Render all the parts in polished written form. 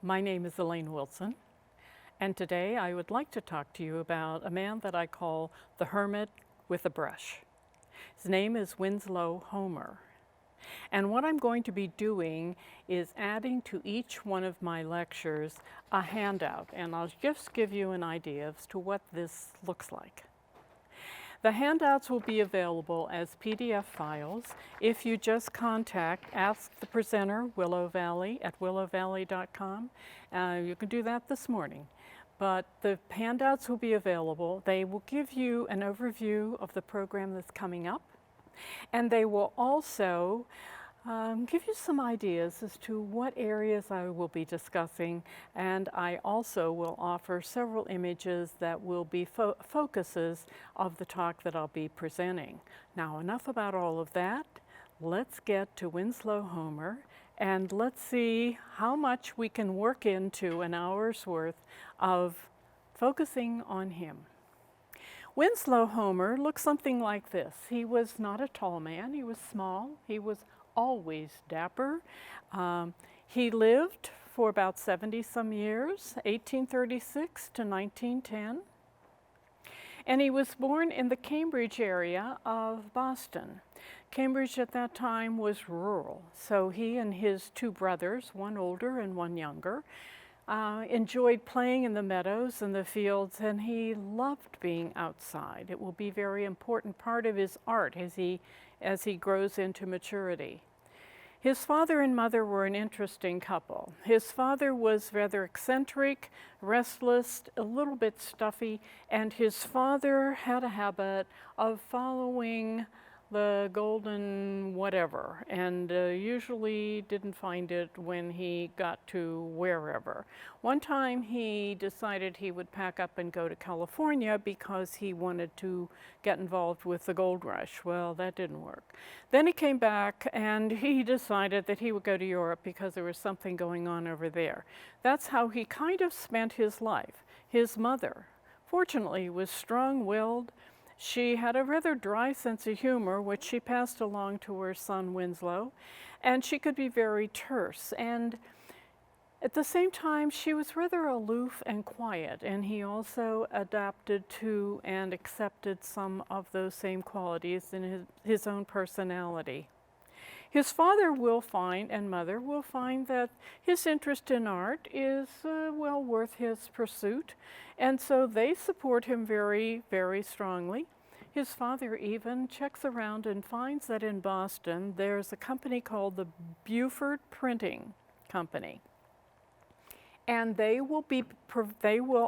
My name is Elaine Wilson, and today I would like to talk to you about a man that I call the Hermit with a brush. His name is Winslow Homer. And what I'm going to be doing is adding to each one of my lectures a handout, and I'll just give you an idea as to what this looks like. The handouts will be available as PDF files if you just ask the presenter, Willow Valley, at willowvalley.com. You can do that this morning. But the handouts will be available. They will give you an overview of the program that's coming up, and they will also give you some ideas as to what areas I will be discussing, and I also will offer several images that will be focuses of the talk that I'll be presenting. Now, enough about all of that. Let's get to Winslow Homer, and let's see how much we can work into an hour's worth of focusing on him. Winslow Homer looks something like this. He was not a tall man, he was small, he was always dapper. He lived for about 70 some years, 1836 to 1910. And he was born in the Cambridge area of Boston. Cambridge at that time was rural, so he and his two brothers, one older and one younger, enjoyed playing in the meadows and the fields, and he loved being outside. It will be a very important part of his art as he grows into maturity. His father and mother were an interesting couple. His father was rather eccentric, restless, a little bit stuffy, and his father had a habit of following the golden whatever, and usually didn't find it when he got to wherever. One time he decided he would pack up and go to California because he wanted to get involved with the gold rush. Well, that didn't work. Then he came back and he decided that he would go to Europe because there was something going on over there. That's how he kind of spent his life. His mother, fortunately, was strong-willed. She had a rather dry sense of humor, which she passed along to her son Winslow, and she could be very terse. And at the same time, she was rather aloof and quiet, and he also adapted to and accepted some of those same qualities in his own personality. His father will find, and mother will find, that his interest in art is well worth his pursuit, and so they support him very, very strongly. His father even checks around and finds that in Boston there's a company called the Beaufort Printing Company, and they will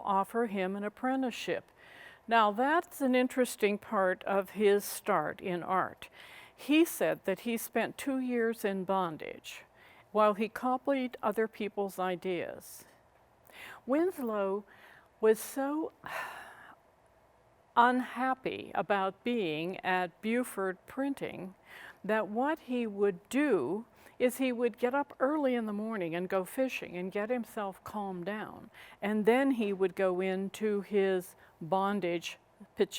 offer him an apprenticeship. Now, that's an interesting part of his start in art. He said that he spent 2 years in bondage while he copied other people's ideas. Winslow was so unhappy about being at Beaufort Printing that what he would do is he would get up early in the morning and go fishing and get himself calmed down, and then he would go into his bondage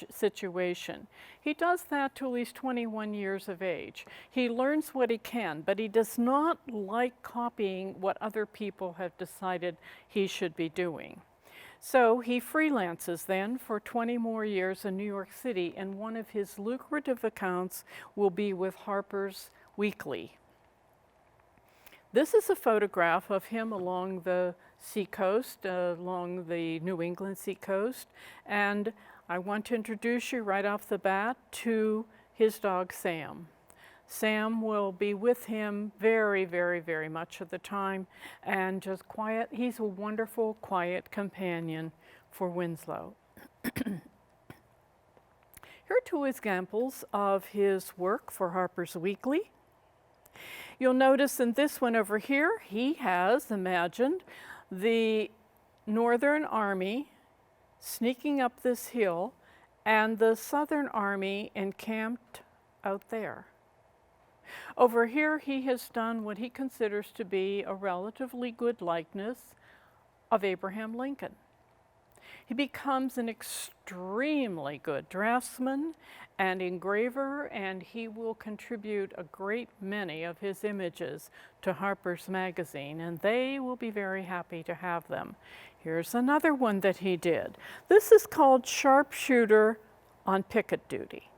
situation. He does that till he's 21 years of age. He learns what he can, but he does not like copying what other people have decided he should be doing. So he freelances then for 20 more years in New York City, and one of his lucrative accounts will be with Harper's Weekly. This is a photograph of him along the seacoast, along the New England seacoast, and I want to introduce you right off the bat to his dog Sam. Sam will be with him very, very, very much of the time, and just quiet. He's a wonderful, quiet companion for Winslow. Here are two examples of his work for Harper's Weekly. You'll notice in this one over here, he has imagined the Northern Army sneaking up this hill and the Southern Army encamped out there. Over here, he has done what he considers to be a relatively good likeness of Abraham Lincoln. He becomes an extremely good draftsman and engraver, and he will contribute a great many of his images to Harper's Magazine, and they will be very happy to have them. Here's another one that he did. This is called Sharpshooter on Picket Duty.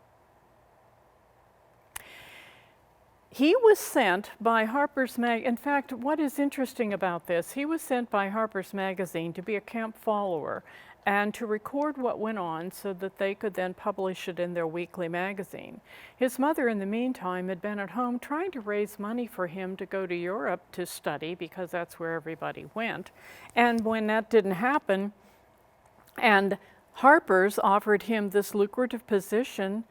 He was sent by Harper's in fact, what is interesting about this, he was sent by Harper's Magazine to be a camp follower and to record what went on so that they could then publish it in their weekly magazine. His mother, in the meantime, had been at home trying to raise money for him to go to Europe to study, because that's where everybody went. And when that didn't happen, and Harper's offered him this lucrative position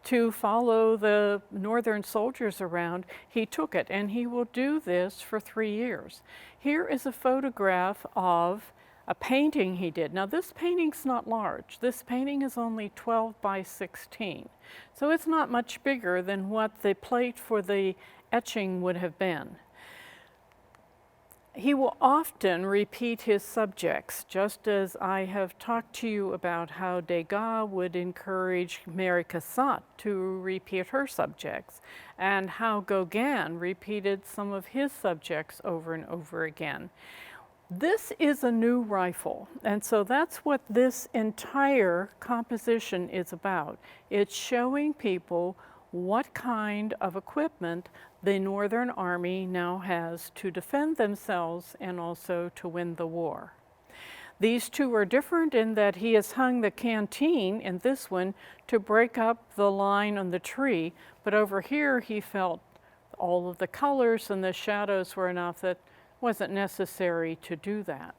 to follow the Northern soldiers around, he took it, and he will do this for 3 years. Here is a photograph of a painting he did. Now, this painting's not large. This painting is only 12 by 16. So it's not much bigger than what the plate for the etching would have been. He will often repeat his subjects, just as I have talked to you about how Degas would encourage Mary Cassatt to repeat her subjects, and how Gauguin repeated some of his subjects over and over again. This is a new rifle, and so that's what this entire composition is about. It's showing people what kind of equipment the Northern Army now has to defend themselves and also to win the war. These two are different in that he has hung the canteen in this one to break up the line on the tree, but over here he felt all of the colors and the shadows were enough that wasn't necessary to do that.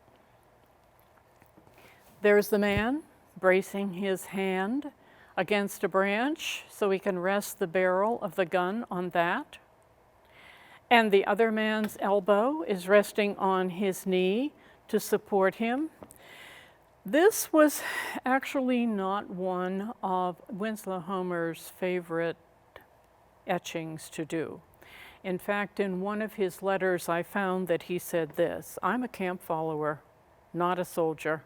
There's the man bracing his hand against a branch so he can rest the barrel of the gun on that. And the other man's elbow is resting on his knee to support him. This was actually not one of Winslow Homer's favorite etchings to do. In fact, in one of his letters, I found that he said this: "I'm a camp follower, not a soldier."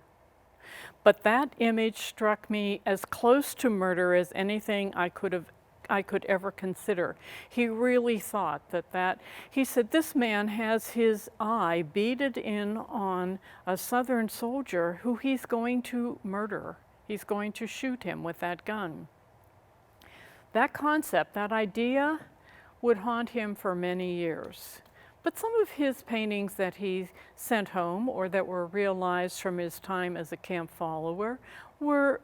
But that image struck me as close to murder as anything I could ever consider. He really thought that he said, this man has his eye beaded in on a Southern soldier who he's going to murder. He's going to shoot him with that gun. That concept, that idea, would haunt him for many years. But some of his paintings that he sent home, or that were realized from his time as a camp follower, were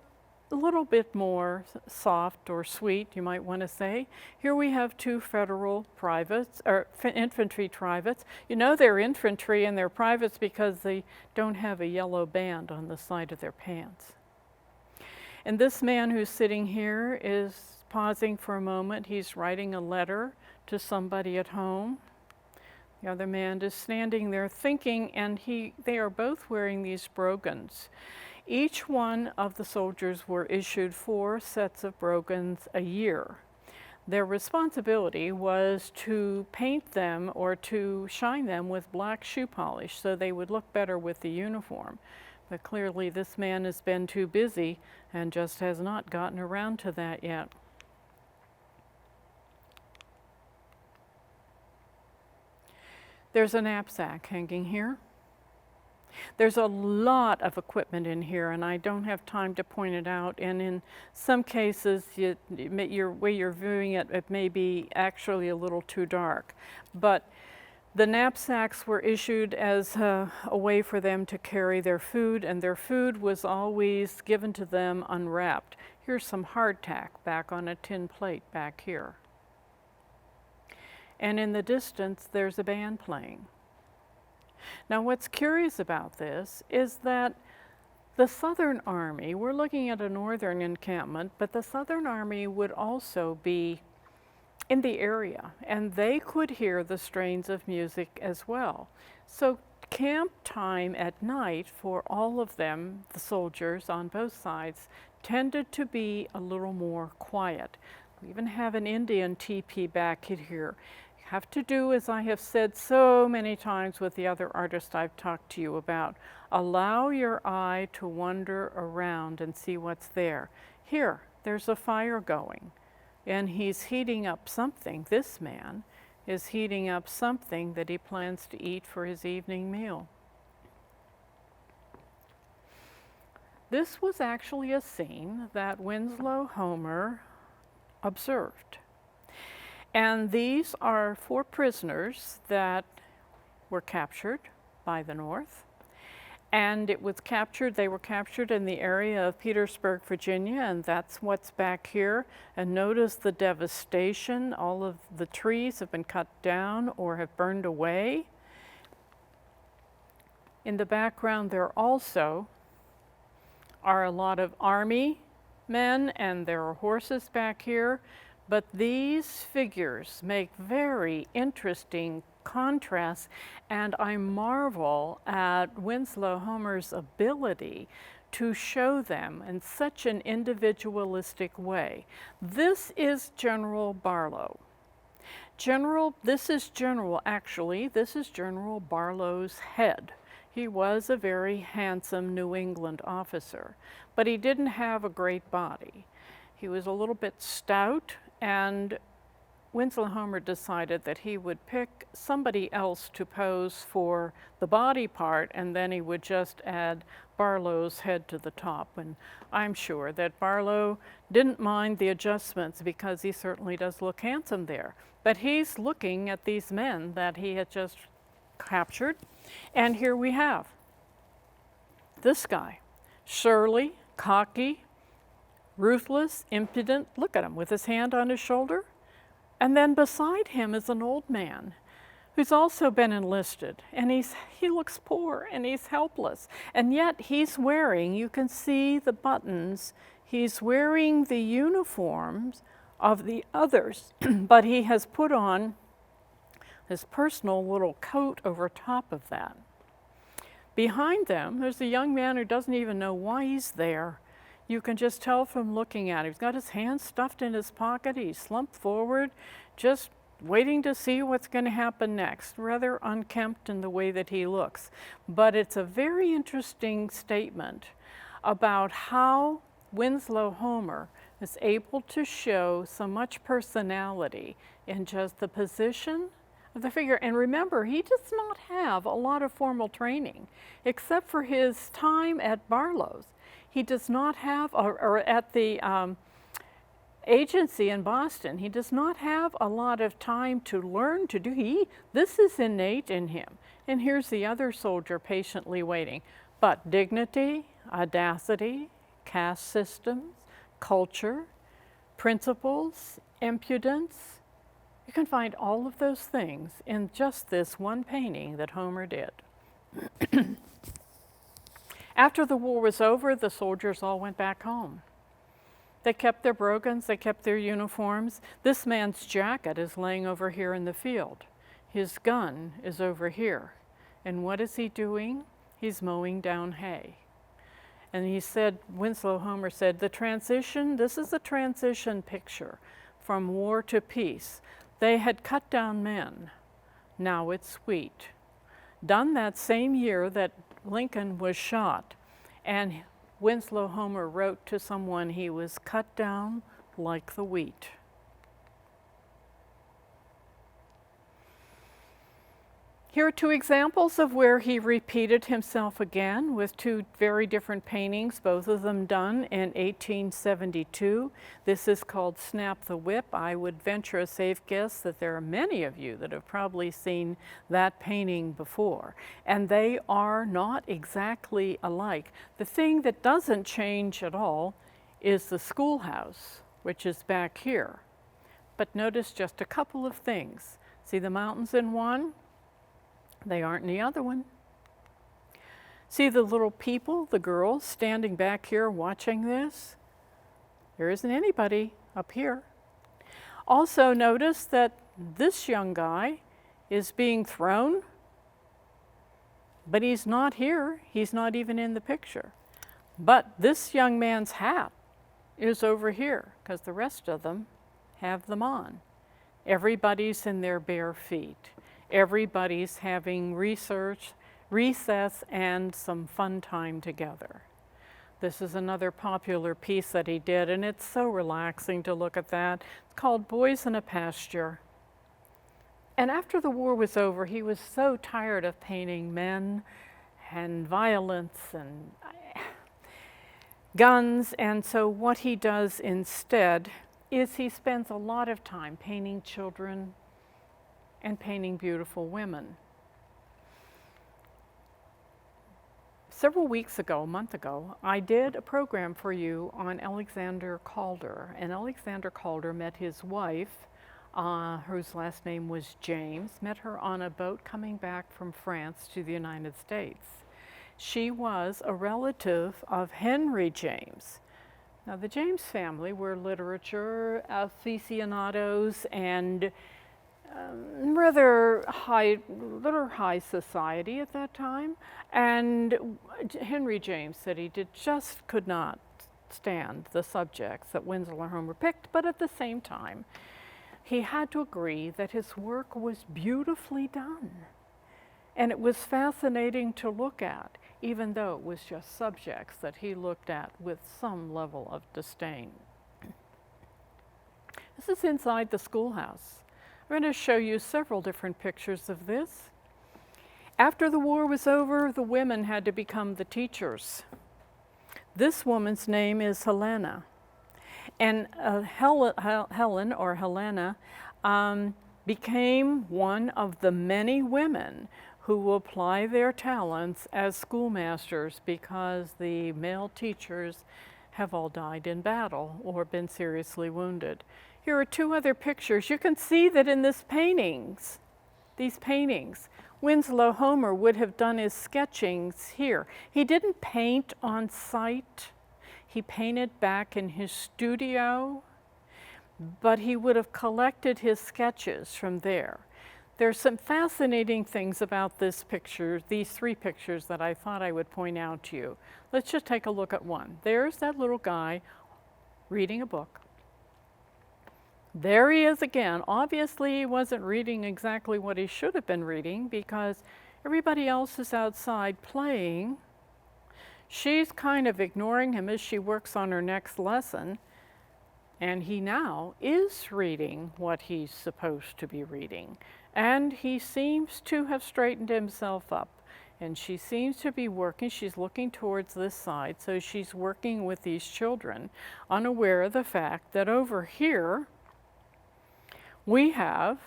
a little bit more soft or sweet, you might want to say. Here we have two Federal privates, or infantry privates. You know they're infantry and they're privates because they don't have a yellow band on the side of their pants. And this man who's sitting here is pausing for a moment. He's writing a letter to somebody at home. The other man is standing there thinking, and they are both wearing these brogans. Each one of the soldiers were issued 4 sets of brogans a year. Their responsibility was to paint them or to shine them with black shoe polish so they would look better with the uniform. But clearly this man has been too busy and just has not gotten around to that yet. There's a knapsack hanging here. There's a lot of equipment in here, and I don't have time to point it out. And in some cases, your way you're viewing it, it may be actually a little too dark. But the knapsacks were issued as a way for them to carry their food, and their food was always given to them unwrapped. Here's some hardtack back on a tin plate back here. And in the distance, there's a band playing. Now, what's curious about this is that the Southern Army, we're looking at a Northern encampment, but the Southern Army would also be in the area, and they could hear the strains of music as well. So camp time at night for all of them, the soldiers on both sides, tended to be a little more quiet. We even have an Indian teepee back here. have to do as I have said so many times with the other artists I've talked to you about. Allow your eye to wander around and see what's there. Here, there's a fire going, and he's heating up something. This man is heating up something that he plans to eat for his evening meal. This was actually a scene that Winslow Homer observed. And these are 4 prisoners that were captured by the North. And they were captured in the area of Petersburg, Virginia, and that's what's back here. And notice the devastation. All of the trees have been cut down or have burned away. In the background there also are a lot of army men, and there are horses back here. But these figures make very interesting contrasts, and I marvel at Winslow Homer's ability to show them in such an individualistic way. This is General Barlow. This is General Barlow's head. He was a very handsome New England officer, but he didn't have a great body. He was a little bit stout, and Winslow Homer decided that he would pick somebody else to pose for the body part, and then he would just add Barlow's head to the top. And I'm sure that Barlow didn't mind the adjustments, because he certainly does look handsome there. But he's looking at these men that he had just captured, and here we have this guy, surly, cocky, ruthless, impudent. Look at him with his hand on his shoulder. And then beside him is an old man who's also been enlisted, and he looks poor and he's helpless. And yet he's wearing, you can see the buttons, he's wearing the uniforms of the others, but he has put on his personal little coat over top of that. Behind them, there's a young man who doesn't even know why he's there. You can just tell from looking at him. He's got his hands stuffed in his pocket. He's slumped forward, just waiting to see what's going to happen next. Rather unkempt in the way that he looks. But it's a very interesting statement about how Winslow Homer is able to show so much personality in just the position of the figure. And remember, he does not have a lot of formal training, except for his time at Barlow's. He does not have, or at the agency in Boston, he does not have a lot of time to learn to do. This is innate in him. And here's the other soldier patiently waiting. But dignity, audacity, caste systems, culture, principles, impudence, you can find all of those things in just this one painting that Homer did. After the war was over, the soldiers all went back home. They kept their brogans, they kept their uniforms. This man's jacket is laying over here in the field. His gun is over here. And what is he doing? He's mowing down hay. And he said, Winslow Homer said, this is a transition picture from war to peace. They had cut down men. Now it's wheat. Done that same year that Lincoln was shot, and Winslow Homer wrote to someone, he was cut down like the wheat. Here are 2 examples of where he repeated himself again with 2 very different paintings, both of them done in 1872. This is called Snap the Whip. I would venture a safe guess that there are many of you that have probably seen that painting before, and they are not exactly alike. The thing that doesn't change at all is the schoolhouse, which is back here. But notice just a couple of things. See the mountains in one? They aren't in the other one. See the little people, the girls, standing back here watching this? There isn't anybody up here. Also notice that this young guy is being thrown, but he's not here. He's not even in the picture. But this young man's hat is over here, because the rest of them have them on. Everybody's in their bare feet. Everybody's having recess, and some fun time together. This is another popular piece that he did, and it's so relaxing to look at that. It's called Boys in a Pasture. And after the war was over, he was so tired of painting men and violence and guns, and so what he does instead is he spends a lot of time painting children and painting beautiful women. Several weeks ago, a month ago, I did a program for you on Alexander Calder, and Alexander Calder met his wife, whose last name was James, met her on a boat coming back from France to the United States. She was a relative of Henry James. Now, the James family were literature aficionados and rather high society at that time. And Henry James said he just could not stand the subjects that Winslow Homer picked, but at the same time, he had to agree that his work was beautifully done. And it was fascinating to look at, even though it was just subjects that he looked at with some level of disdain. This is inside the schoolhouse. I'm going to show you several different pictures of this. After the war was over, the women had to become the teachers. This woman's name is Helena. And Helen, or Helena, became one of the many women who will apply their talents as schoolmasters because the male teachers have all died in battle or been seriously wounded. Here are two other pictures. You can see that in these paintings, Winslow Homer would have done his sketchings here. He didn't paint on site. He painted back in his studio, but he would have collected his sketches from there. There's some fascinating things about this picture, these three pictures that I thought I would point out to you. Let's just take a look at one. There's that little guy reading a book. There he is again. Obviously, he wasn't reading exactly what he should have been reading because everybody else is outside playing. She's kind of ignoring him as she works on her next lesson. And he now is reading what he's supposed to be reading. And he seems to have straightened himself up. And she seems to be working, she's looking towards this side, so she's working with these children, unaware of the fact that over here, we have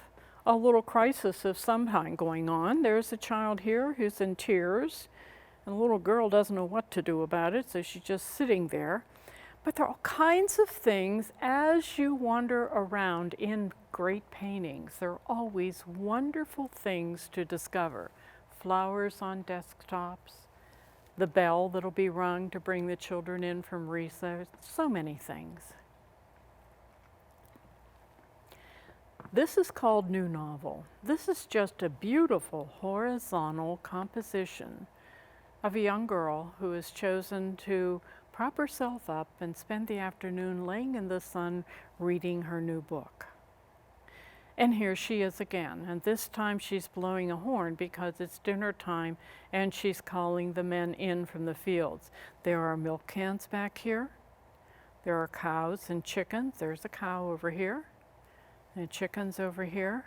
a little crisis of some kind going on. There's a child here who's in tears, and the little girl doesn't know what to do about it, so she's just sitting there. But there are all kinds of things as you wander around in great paintings. There are always wonderful things to discover. Flowers on desktops, the bell that'll be rung to bring the children in from recess, so many things. This is called New Novel. This is just a beautiful horizontal composition of a young girl who has chosen to prop herself up and spend the afternoon laying in the sun reading her new book. And here she is again, and this time she's blowing a horn because it's dinner time and she's calling the men in from the fields. There are milk cans back here. There are cows and chickens. There's a cow over here and chickens over here.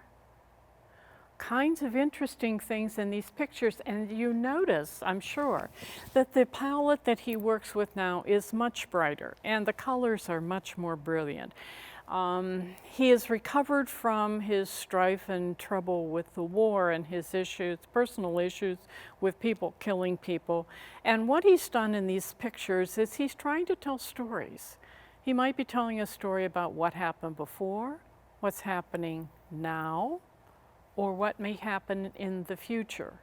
Kinds of interesting things in these pictures, and you notice, I'm sure, that the palette that he works with now is much brighter and the colors are much more brilliant. He has recovered from his strife and trouble with the war and his issues, personal issues with people killing people. And what he's done in these pictures is he's trying to tell stories. He might be telling a story about what happened before, what's happening now, or what may happen in the future.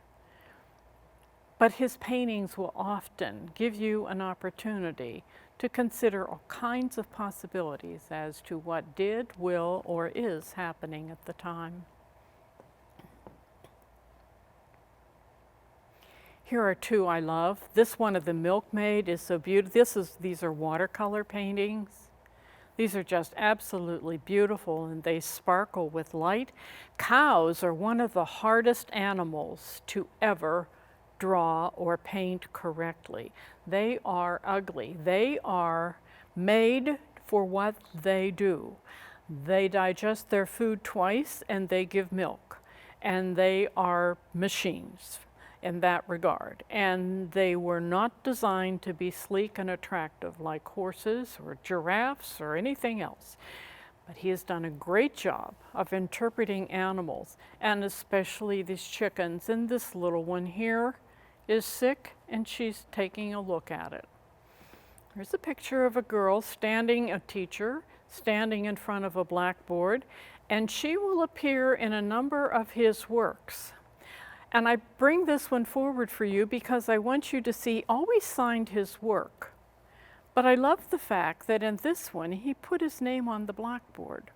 But his paintings will often give you an opportunity to consider all kinds of possibilities as to what did, will, or is happening at the time. Here are two I love. This one of the milkmaid is so beautiful. These are watercolor paintings. These are just absolutely beautiful, and they sparkle with light. Cows are one of the hardest animals to ever draw or paint correctly. They are ugly. They are made for what they do. They digest their food twice and they give milk. And they are machines in that regard. And they were not designed to be sleek and attractive like horses or giraffes or anything else. But he has done a great job of interpreting animals, and especially these chickens. And this little one here is sick, and she's taking a look at it. Here's a picture of a girl standing, a teacher, standing in front of a blackboard, and she will appear in a number of his works. And I bring this one forward for you because I want you to see, always signed his work. But I love the fact that in this one, he put his name on the blackboard.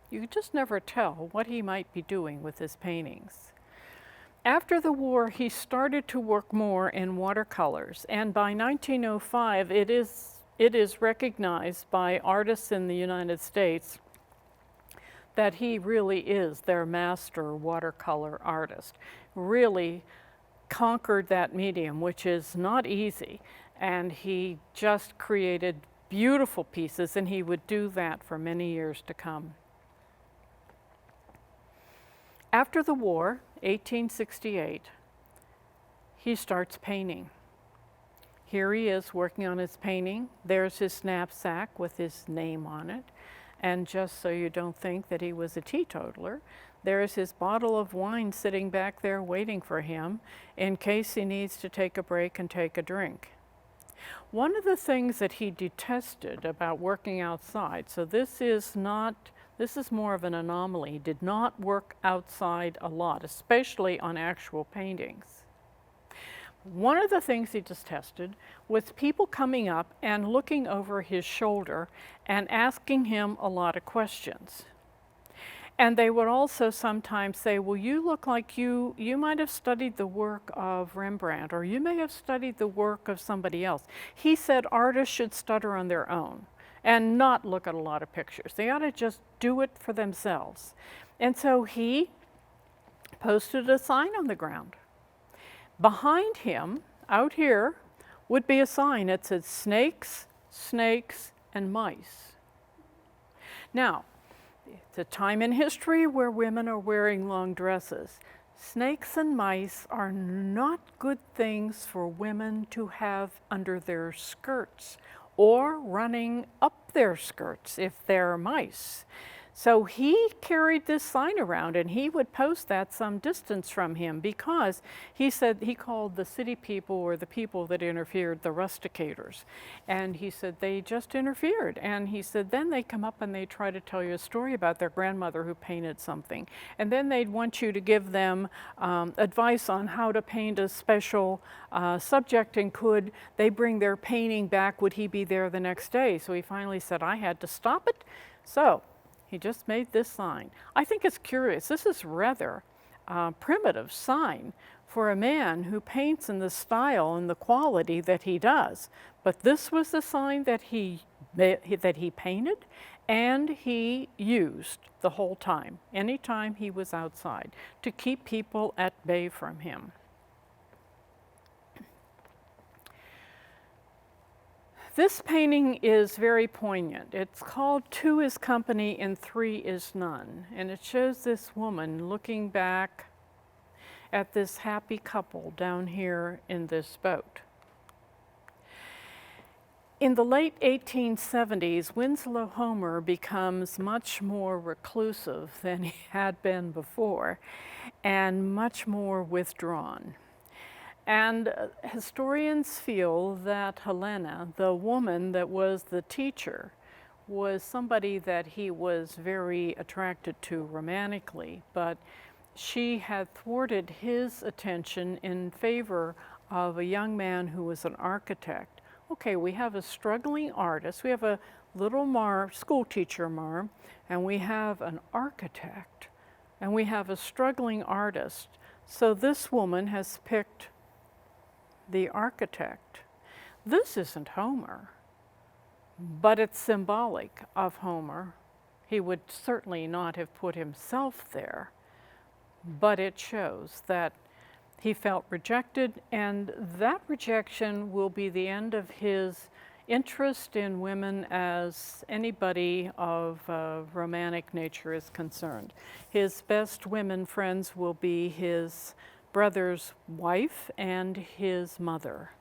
You could just never tell what he might be doing with his paintings. After the war, he started to work more in watercolors, and by 1905, it is recognized by artists in the United States that he really is their master watercolor artist. Really conquered that medium, which is not easy, and he just created beautiful pieces, and he would do that for many years to come. After the war, 1868, he starts painting. Here he is working on his painting. There's his knapsack with his name on it. And just so you don't think that he was a teetotaler, there's his bottle of wine sitting back there waiting for him in case he needs to take a break and take a drink. One of the things that he detested about working outside, so this is more of an anomaly. He did not work outside a lot, especially on actual paintings. One of the things he detested was people coming up and looking over his shoulder and asking him a lot of questions. And they would also sometimes say, well, you look like you might have studied the work of Rembrandt, or you may have studied the work of somebody else. He said artists should stutter on their own and not look at a lot of pictures. They ought to just do it for themselves. And so he posted a sign on the ground. Behind him, out here, would be a sign that said snakes, snakes, and mice. Now, it's a time in history where women are wearing long dresses. Snakes and mice are not good things for women to have under their skirts or running up their skirts if they're mice. So he carried this sign around, and he would post that some distance from him because he said he called the city people, or the people that interfered, the rusticators. And he said they just interfered. And he said then they come up and they try to tell you a story about their grandmother who painted something. And then they'd want you to give them advice on how to paint a special subject, and could they bring their painting back, would he be there the next day? So he finally said, I had to stop it. So he just made this sign. I think it's curious. This is rather primitive sign for a man who paints in the style and the quality that he does. But this was the sign that he painted and he used the whole time, anytime he was outside, to keep people at bay from him. This painting is very poignant. It's called Two is Company and Three is None. And it shows this woman looking back at this happy couple down here in this boat. In the late 1870s, Winslow Homer becomes much more reclusive than he had been before, and much more withdrawn. And historians feel that Helena, the woman that was the teacher, was somebody that he was very attracted to romantically, but she had thwarted his attention in favor of a young man who was an architect. Okay, we have a struggling artist, we have a little school teacher Marm, and we have an architect, and we have a struggling artist. So this woman has picked the architect. This isn't Homer. but it's symbolic of Homer. He would certainly not have put himself there, but it shows that he felt rejected, and that rejection will be the end of his interest in women as anybody of romantic nature is concerned. His best women friends will be his brother's wife and his mother.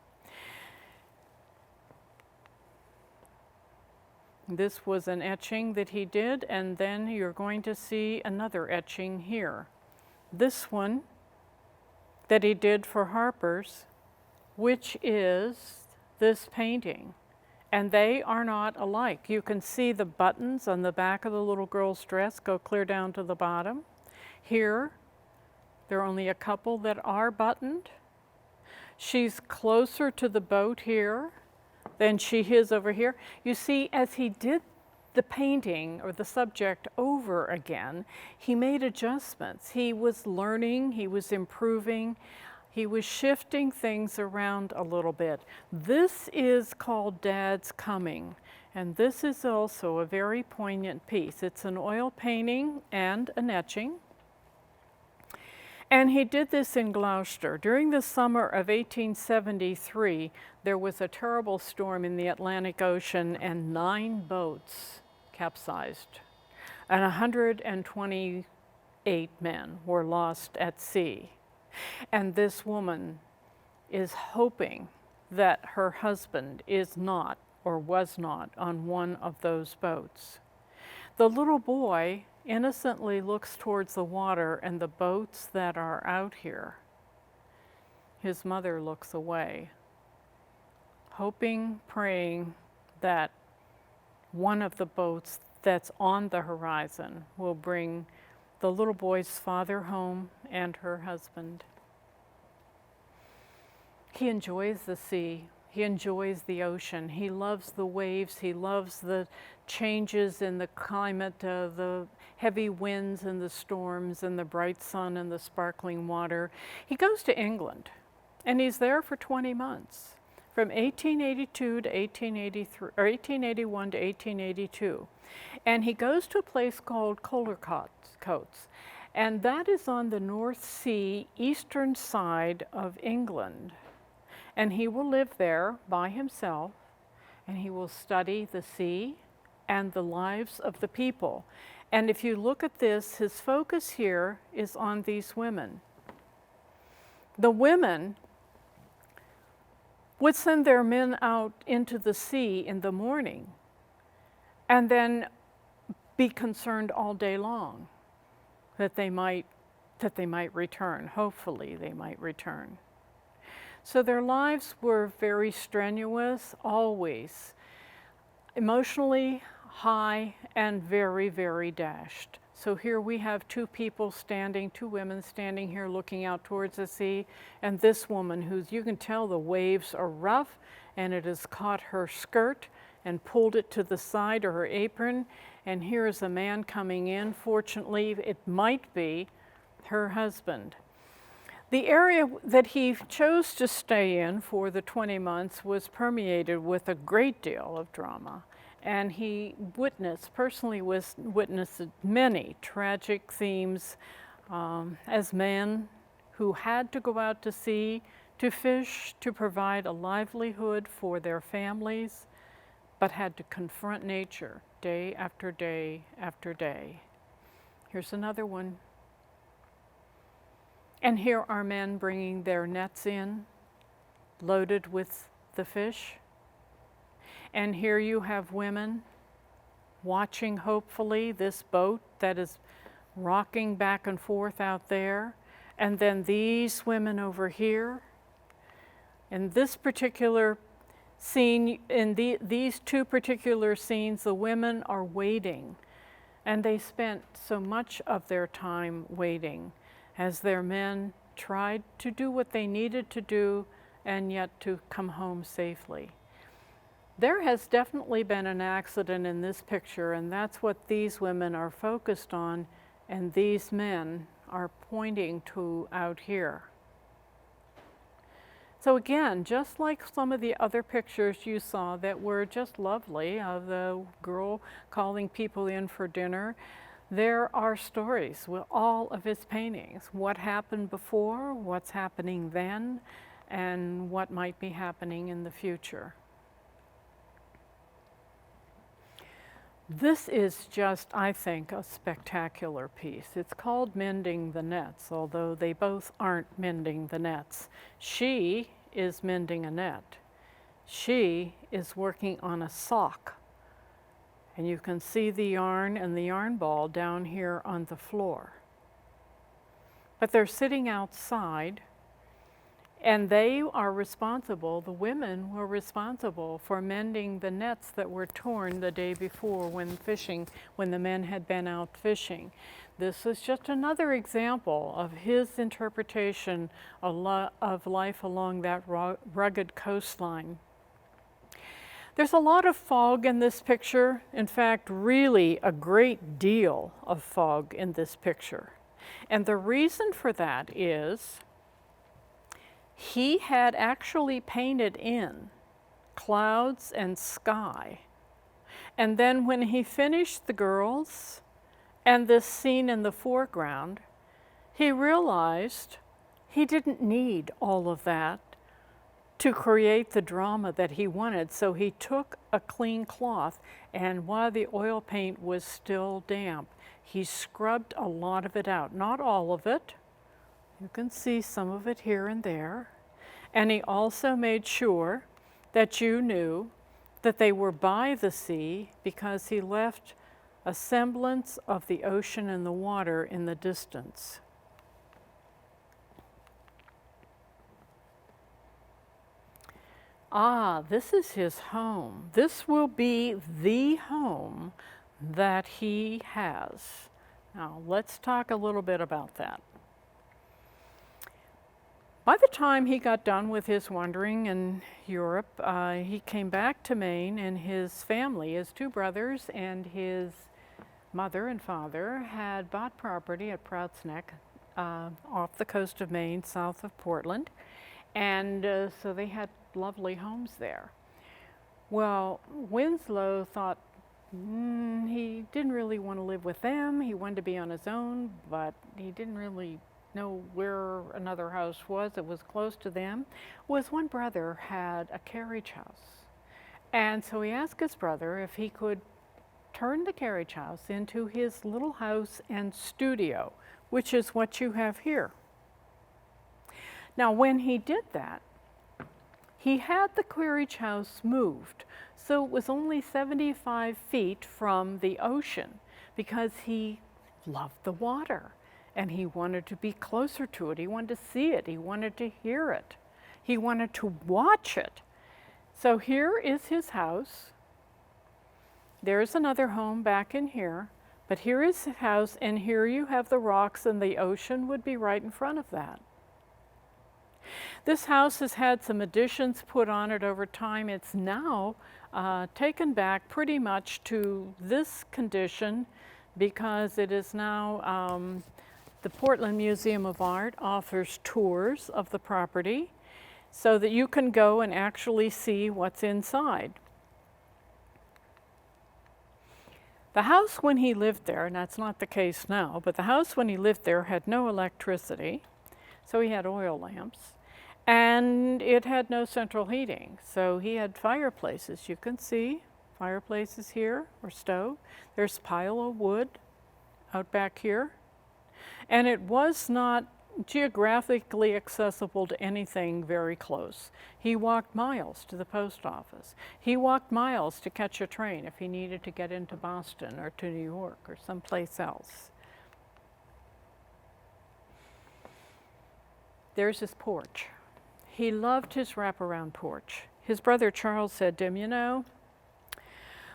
This was an etching that he did, and then you're going to see another etching here. This one that he did for Harper's, which is this painting. And they are not alike. You can see the buttons on the back of the little girl's dress go clear down to the bottom. Here, there are only a couple that are buttoned. She's closer to the boat here than she is over here. You see, as he did the painting or the subject over again, he made adjustments. He was learning, he was improving, he was shifting things around a little bit. This is called Dad's Coming, and this is also a very poignant piece. It's an oil painting and an etching. And he did this in Gloucester. During the summer of 1873, there was a terrible storm in the Atlantic Ocean and 9 boats capsized, and 128 men were lost at sea. And this woman is hoping that her husband is not or was not on one of those boats. The little boy innocently looks towards the water and the boats that are out here. His mother looks away, hoping, praying that one of the boats that's on the horizon will bring the little boy's father home and her husband. He enjoys the sea. He enjoys the ocean. He loves the waves. He loves the changes in the climate, the heavy winds and the storms and the bright sun and the sparkling water. He goes to England, and he's there for 20 months, from 1882 to 1883, or 1881 to 1882. And he goes to a place called Cullercoats, and that is on the North Sea, eastern side of England. And he will live there by himself, and he will study the sea and the lives of the people. And if you look at this, his focus here is on these women. The women would send their men out into the sea in the morning and then be concerned all day long that they might return. Hopefully they might return. So their lives were very strenuous, always emotionally high and very, very dashed. So here we have two women standing here looking out towards the sea, and this woman who's, you can tell the waves are rough, and it has caught her skirt and pulled it to the side of her apron, and here is a man coming in. Fortunately, it might be her husband. The area that he chose to stay in for the 20 months was permeated with a great deal of drama. And he personally witnessed many tragic themes as men who had to go out to sea to fish, to provide a livelihood for their families, but had to confront nature day after day after day. Here's another one. And here are men bringing their nets in, loaded with the fish. And here you have women watching, hopefully, this boat that is rocking back and forth out there. And then these women over here. In this particular scene, in these two particular scenes, the women are waiting. And they spent so much of their time waiting as their men tried to do what they needed to do and yet to come home safely. There has definitely been an accident in this picture, and that's what these women are focused on, and these men are pointing to out here. So again, just like some of the other pictures you saw that were just lovely of the girl calling people in for dinner, there are stories with all of his paintings. What happened before, what's happening then, and what might be happening in the future. This is just, I think, a spectacular piece. It's called Mending the Nets, although they both aren't mending the nets. She is mending a net. She is working on a sock. And you can see the yarn and the yarn ball down here on the floor. But they're sitting outside, and they are responsible, the women were responsible for mending the nets that were torn the day before when the men had been out fishing. This is just another example of his interpretation of life along that rugged coastline. There's a lot of fog in this picture. In fact, really a great deal of fog in this picture. And the reason for that is he had actually painted in clouds and sky. And then when he finished the girls and this scene in the foreground, he realized he didn't need all of that to create the drama that he wanted. So he took a clean cloth, and while the oil paint was still damp, he scrubbed a lot of it out. Not all of it. You can see some of it here and there. And he also made sure that you knew that they were by the sea, because he left a semblance of the ocean and the water in the distance. Ah, this is his home. This will be the home that he has. Now, let's talk a little bit about that. By the time he got done with his wandering in Europe, he came back to Maine, and his family, his two brothers and his mother and father, had bought property at Prout's Neck off the coast of Maine, south of Portland. And so they had lovely homes there. Well, Winslow thought he didn't really want to live with them. He wanted to be on his own, but he didn't really know where another house was. It was close to them. One brother had a carriage house. And so he asked his brother if he could turn the carriage house into his little house and studio, which is what you have here. Now, when he did that, he had the carriage house moved, so it was only 75 feet from the ocean, because he loved the water and he wanted to be closer to it. He wanted to see it. He wanted to hear it. He wanted to watch it. So here is his house. There's another home back in here, but here is his house, and here you have the rocks, and the ocean would be right in front of that. This house has had some additions put on it over time. It's now taken back pretty much to this condition, because it is now, the Portland Museum of Art offers tours of the property so that you can go and actually see what's inside. The house when he lived there, and that's not the case now, but the house when he lived there had no electricity, so he had oil lamps. And it had no central heating, so he had fireplaces. You can see fireplaces here, or stove. There's a pile of wood out back here. And it was not geographically accessible to anything very close. He walked miles to the post office. He walked miles to catch a train if he needed to get into Boston or to New York or someplace else. There's his porch. He loved his wraparound porch. His brother Charles said to him, "You know,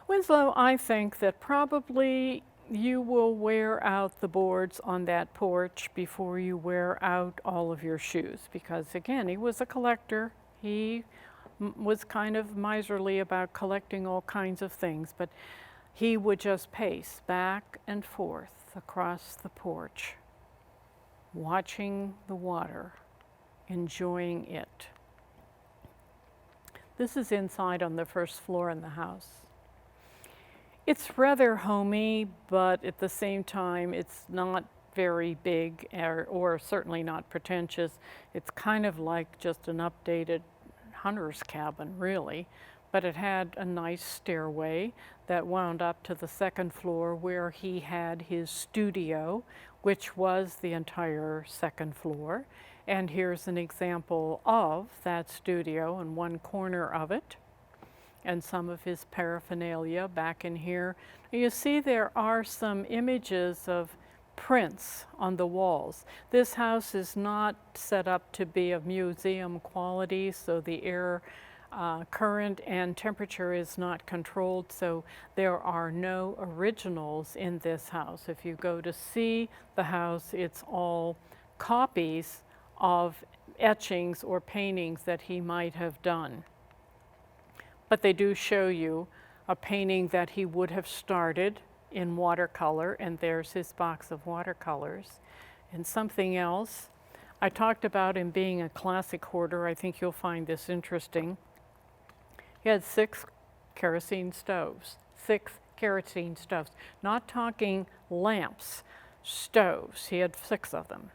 Winslow, I think that probably you will wear out the boards on that porch before you wear out all of your shoes." Because again, he was a collector. He was kind of miserly about collecting all kinds of things, but he would just pace back and forth across the porch, watching the water, enjoying it. This is inside on the first floor in the house. It's rather homey, but at the same time, it's not very big or certainly not pretentious. It's kind of like just an updated hunter's cabin, really. But it had a nice stairway that wound up to the second floor where he had his studio, which was the entire second floor. And here's an example of that studio in one corner of it, and some of his paraphernalia back in here. You see there are some images of prints on the walls. This house is not set up to be of museum quality, so the air current and temperature is not controlled, so there are no originals in this house. If you go to see the house, it's all copies of etchings or paintings that he might have done. But they do show you a painting that he would have started in watercolor, and there's his box of watercolors. And something else, I talked about him being a classic hoarder. I think you'll find this interesting. He had 6 kerosene stoves, 6 kerosene stoves. Not talking lamps, stoves. He had 6 of them.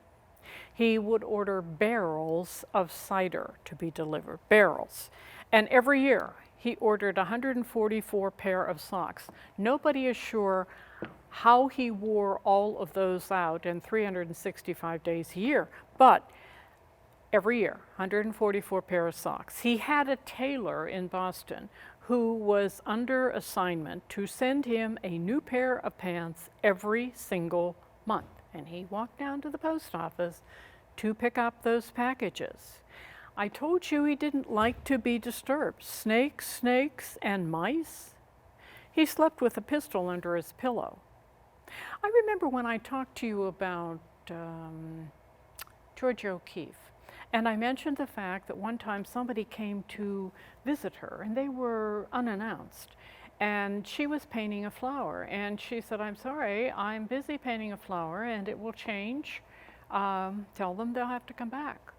He would order barrels of cider to be delivered, barrels. And every year he ordered 144 pair of socks. Nobody is sure how he wore all of those out in 365 days a year, but every year, 144 pair of socks. He had a tailor in Boston who was under assignment to send him a new pair of pants every single month. And he walked down to the post office to pick up those packages. I told you he didn't like to be disturbed. Snakes, and mice. He slept with a pistol under his pillow. I remember when I talked to you about Georgia O'Keeffe, and I mentioned the fact that one time somebody came to visit her, and they were unannounced. And she was painting a flower, and she said, "I'm sorry, I'm busy painting a flower, and it will change. Tell them they'll have to come back."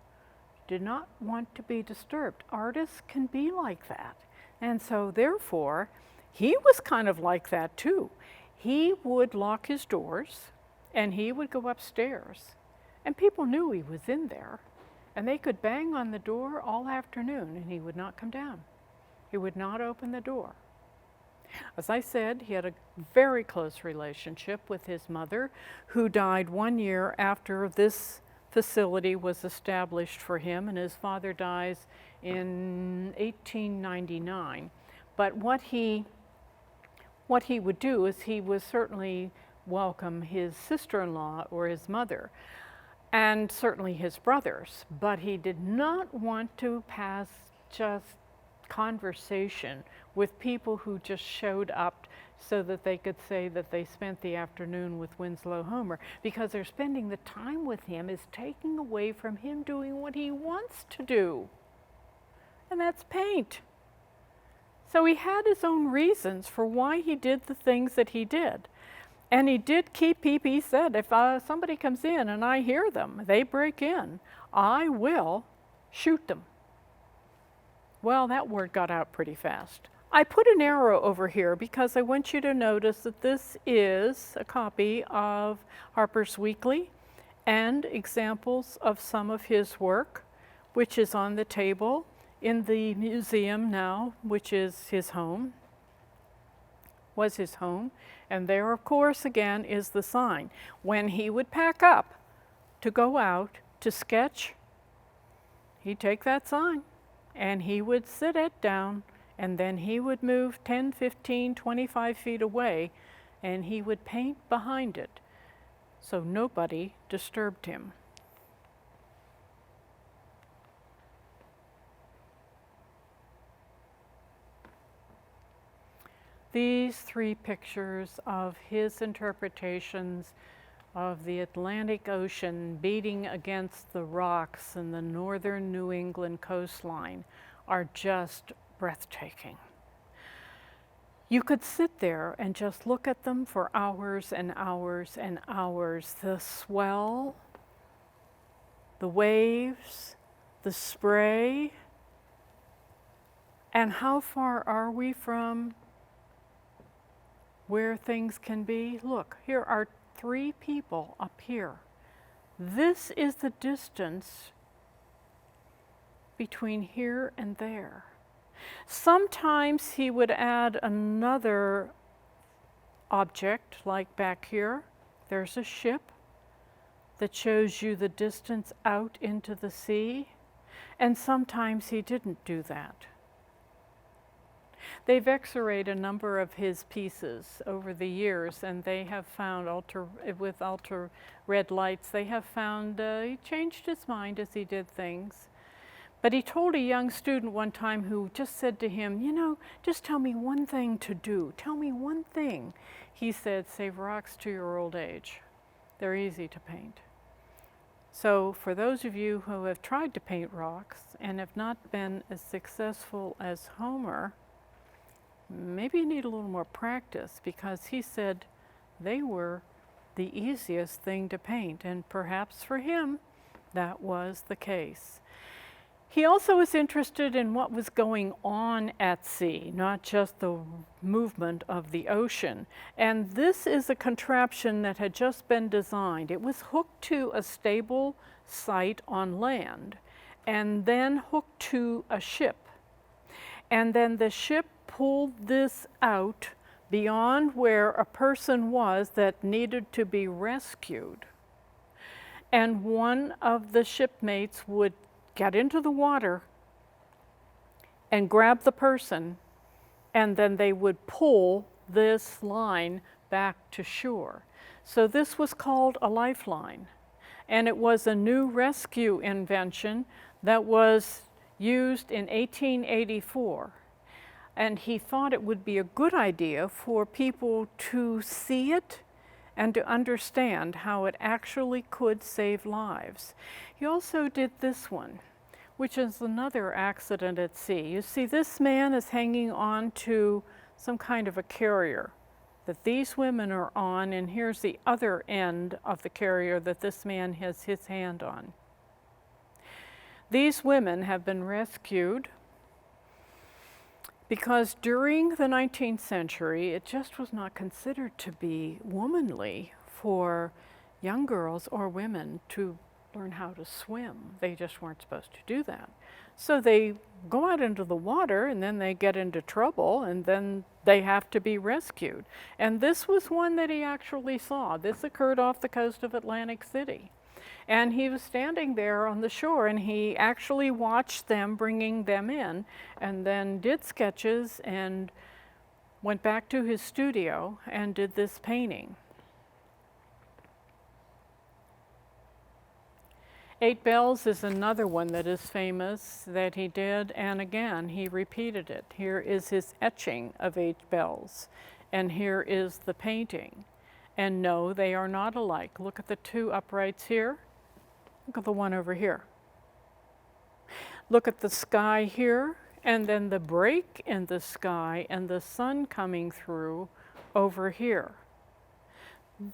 Did not want to be disturbed. Artists can be like that. And so therefore, he was kind of like that too. He would lock his doors, and he would go upstairs, and people knew he was in there, and they could bang on the door all afternoon, and he would not come down. He would not open the door. As I said, he had a very close relationship with his mother, who died 1 year after this facility was established for him, and his father dies in 1899. But what he would do is he would certainly welcome his sister-in-law or his mother, and certainly his brothers, but he did not want to pass just conversation with people who just showed up so that they could say that they spent the afternoon with Winslow Homer, because they're spending the time with him is taking away from him doing what he wants to do, and that's paint. So he had his own reasons for why he did the things that he did. And he did keep people. He said, if somebody comes in and I hear them, they break in, I will shoot them. Well, that word got out pretty fast. I put an arrow over here because I want you to notice that this is a copy of Harper's Weekly and examples of some of his work, which is on the table in the museum now, which is his home, was his home. And there, of course, again, is the sign. When he would pack up to go out to sketch, he'd take that sign and he would sit it down, and then he would move 10, 15, 25 feet away, and he would paint behind it, so nobody disturbed him. These 3 pictures of his interpretations of the Atlantic Ocean beating against the rocks in the northern New England coastline are just breathtaking. You could sit there and just look at them for hours and hours and hours. The swell, the waves, the spray, And how far are we from where things can be? Look, here are 3 people up here. This is the distance between here and there. Sometimes he would add another object, like back here. There's a ship that shows you the distance out into the sea, and sometimes he didn't do that. They've X-rayed a number of his pieces over the years, and they have found, with ultra-red lights, they have found he changed his mind as he did things. But he told a young student one time who just said to him, you know, just tell me one thing to do. Tell me one thing. He said, save rocks to your old age. They're easy to paint. So for those of you who have tried to paint rocks and have not been as successful as Homer, maybe you need a little more practice, because he said they were the easiest thing to paint, and perhaps for him that was the case. He also was interested in what was going on at sea, not just the movement of the ocean. And this is a contraption that had just been designed. It was hooked to a stable site on land and then hooked to a ship. And then the ship pulled this out beyond where a person was that needed to be rescued. And one of the shipmates would get into the water and grab the person, and then they would pull this line back to shore. So this was called a lifeline, and it was a new rescue invention that was used in 1884. And he thought it would be a good idea for people to see it and to understand how it actually could save lives. He also did this one, which is another accident at sea. You see, this man is hanging on to some kind of a carrier that these women are on, and here's the other end of the carrier that this man has his hand on. These women have been rescued because during the 19th century, it just was not considered to be womanly for young girls or women to learn how to swim. They just weren't supposed to do that. So they go out into the water, and then they get into trouble, and then they have to be rescued. And this was one that he actually saw. This occurred off the coast of Atlantic City. And he was standing there on the shore, and he actually watched them bringing them in, and then did sketches and went back to his studio and did this painting. 8 Bells is another one that is famous that he did, and again, he repeated it. Here is his etching of 8 bells, and here is the painting. And no, they are not alike. Look at the 2 uprights here. Look at the one over here. Look at the sky here, and then the break in the sky and the sun coming through over here.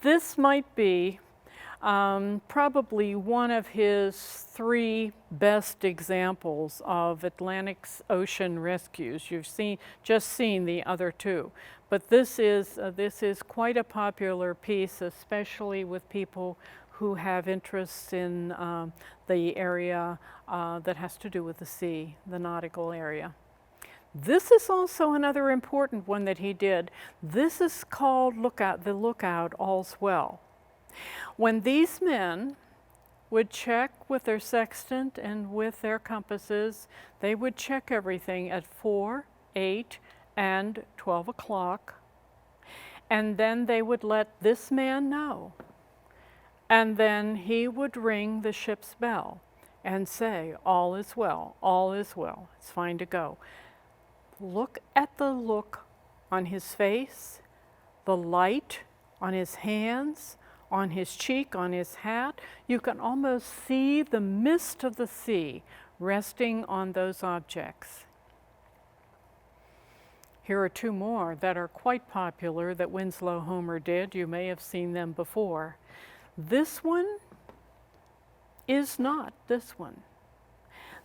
This might be probably one of his 3 best examples of Atlantic Ocean rescues. You've just seen the other 2, but this is quite a popular piece, especially with people who have interests in the area that has to do with the sea, the nautical area. This is also another important one that he did. This is called The Lookout, All's Well. When these men would check with their sextant and with their compasses, they would check everything at 4, 8, and 12 o'clock, and then they would let this man know. And then he would ring the ship's bell and say, all is well, it's fine to go. Look at the look on his face, the light on his hands, on his cheek, on his hat. You can almost see the mist of the sea resting on those objects. Here are 2 more that are quite popular that Winslow Homer did. You may have seen them before. This one is not this one.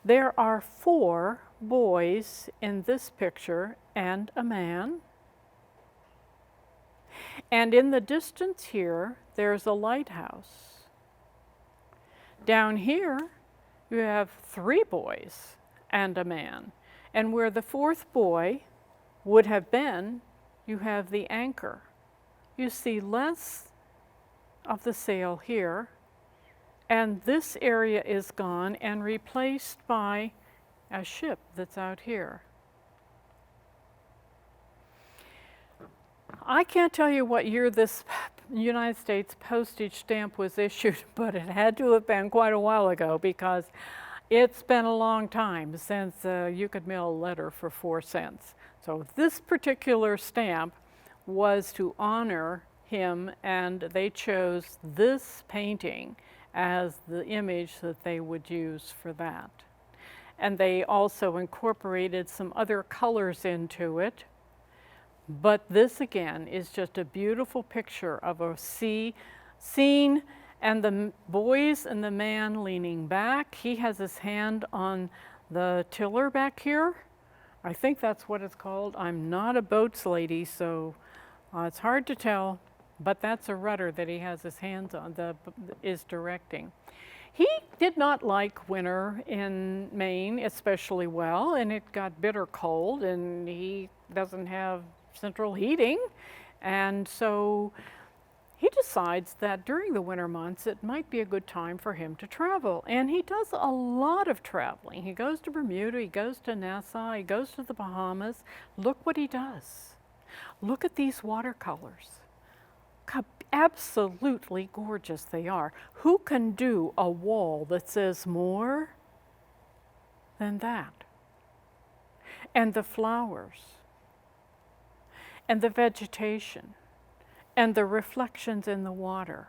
There are 4 boys in this picture and a man. And in the distance here, there's a lighthouse. Down here, you have 3 boys and a man. And where the 4th boy would have been, you have the anchor. You see less of the sail here, and this area is gone and replaced by a ship that's out here. I can't tell you what year this United States postage stamp was issued, but it had to have been quite a while ago, because it's been a long time since you could mail a letter for 4 cents. So this particular stamp was to honor him, and they chose this painting as the image that they would use for that. And they also incorporated some other colors into it. But this again is just a beautiful picture of a scene, and the boys and the man leaning back. He has his hand on the tiller back here. I think that's what it's called. I'm not a boats lady, so it's hard to tell, but that's a rudder that he has his hands on, is directing. He did not like winter in Maine especially well, and it got bitter cold, and he doesn't have central heating, and so he decides that during the winter months it might be a good time for him to travel, and he does a lot of traveling. He goes to Bermuda, he goes to Nassau, he goes to the Bahamas. Look what he does. Look at these watercolors. Absolutely gorgeous they are. Who can do a wall that says more than that? And the flowers, and the vegetation, and the reflections in the water.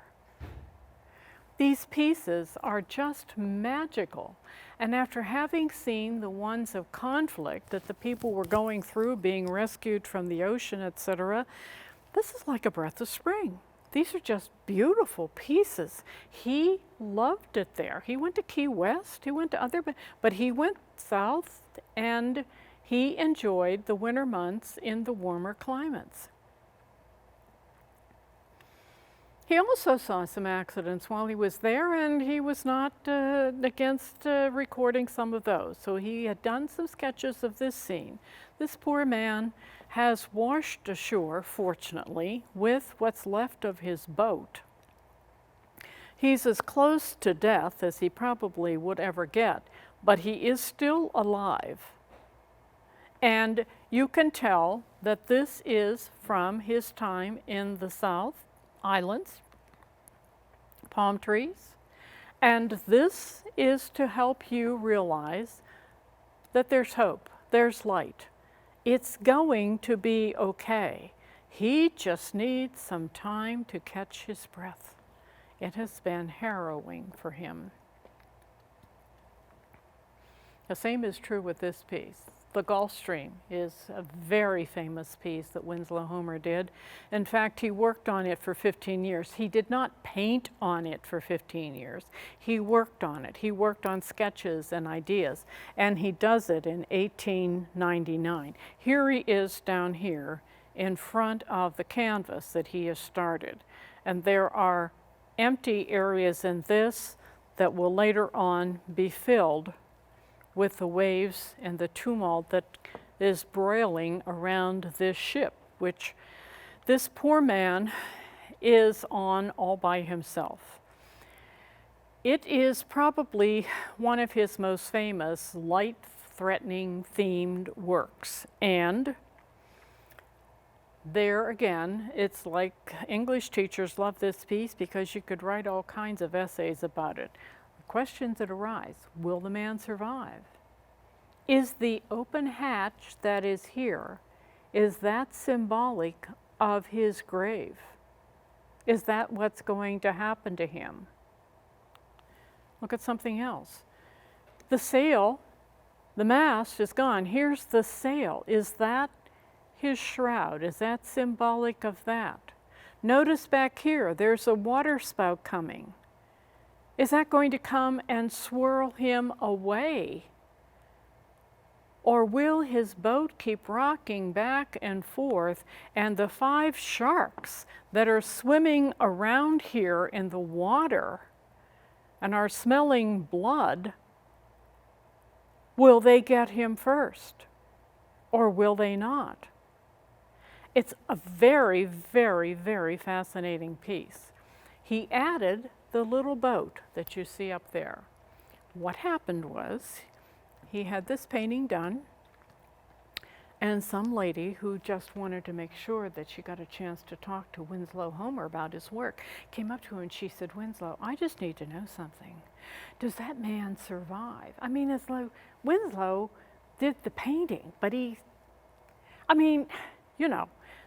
These pieces are just magical. And after having seen the ones of conflict that the people were going through, being rescued from the ocean, etc., this is like a breath of spring. These are just beautiful pieces. He loved it there. He went to Key West, he went to other, but he went south, and he enjoyed the winter months in the warmer climates. He also saw some accidents while he was there, and he was not against recording some of those. So he had done some sketches of this scene. This poor man has washed ashore, fortunately, with what's left of his boat. He's as close to death as he probably would ever get, but he is still alive. And you can tell that this is from his time in the South Islands, palm trees, and this is to help you realize that there's hope, there's light. It's going to be okay. He just needs some time to catch his breath. It has been harrowing for him. The same is true with this piece. The Gulf Stream is a very famous piece that Winslow Homer did. In fact, he worked on it for 15 years. He did not paint on it for 15 years. He worked on it. He worked on sketches and ideas, and he does it in 1899. Here he is down here in front of the canvas that he has started. And there are empty areas in this that will later on be filled with the waves and the tumult that is broiling around this ship, which this poor man is on all by himself. It is probably one of his most famous light-threatening themed works. And there again, it's like English teachers love this piece because you could write all kinds of essays about it. Questions that arise: will the man survive? Is the open hatch that is here, is that symbolic of his grave? Is that what's going to happen to him? Look at something else. The sail, the mast is gone. Here's the sail. Is that his shroud? Is that symbolic of that? Notice back here, there's a water spout coming. Is that going to come and swirl him away? Or will his boat keep rocking back and forth, and the 5 sharks that are swimming around here in the water and are smelling blood, will they get him first, or will they not? It's a very, very, very fascinating piece. He added the little boat that you see up there. What happened was, he had this painting done, and some lady who just wanted to make sure that she got a chance to talk to Winslow Homer about his work came up to him and she said, "Winslow, I just need to know something. Does that man survive?" I mean, as though Winslow did the painting, but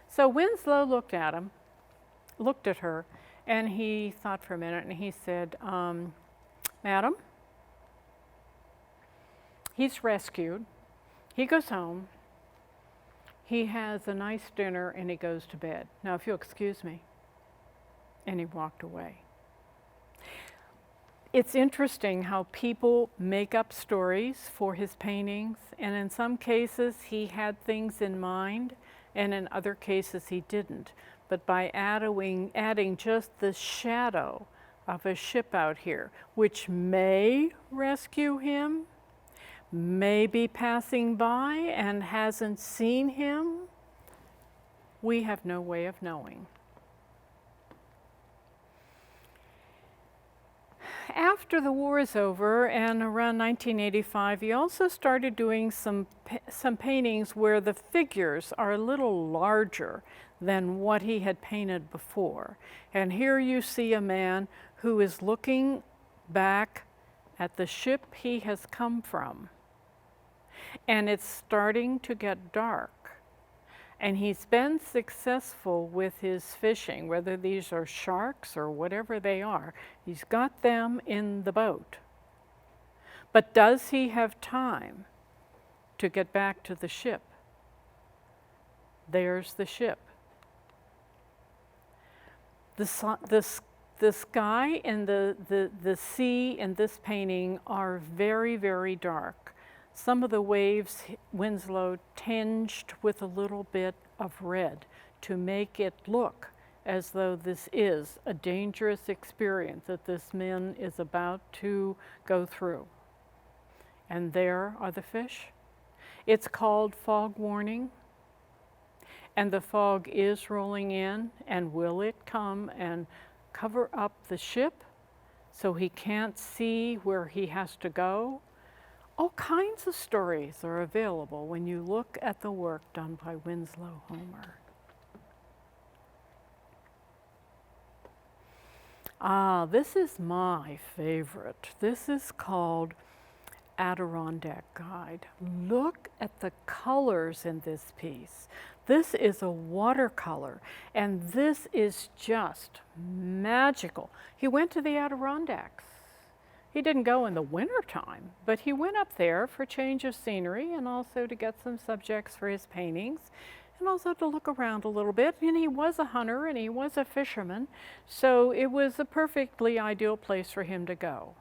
So Winslow looked at her, and he thought for a minute, and he said, "Madam, he's rescued, he goes home, he has a nice dinner, and he goes to bed. Now, if you'll excuse me." And he walked away. It's interesting how people make up stories for his paintings, and in some cases he had things in mind, and in other cases he didn't. But by adding just the shadow of a ship out here, which may rescue him, may be passing by and hasn't seen him, we have no way of knowing. After the war is over, and around 1985, he also started doing some paintings where the figures are a little larger than what he had painted before. And here you see a man who is looking back at the ship he has come from. And it's starting to get dark. And he's been successful with his fishing, whether these are sharks or whatever they are. He's got them in the boat. But does he have time to get back to the ship? There's the ship. The sky and the sea in this painting are very, very dark. Some of the waves Winslow tinged with a little bit of red to make it look as though this is a dangerous experience that this man is about to go through. And there are the fish. It's called fog warning, and the fog is rolling in, and will it come and cover up the ship so he can't see where he has to go? All kinds of stories are available when you look at the work done by Winslow Homer. This is my favorite. This is called Adirondack Guide. Look at the colors in this piece. This is a watercolor, and this is just magical. He went to the Adirondacks. He didn't go in the winter time, but he went up there for change of scenery and also to get some subjects for his paintings and also to look around a little bit. And he was a hunter and he was a fisherman, so it was a perfectly ideal place for him to go.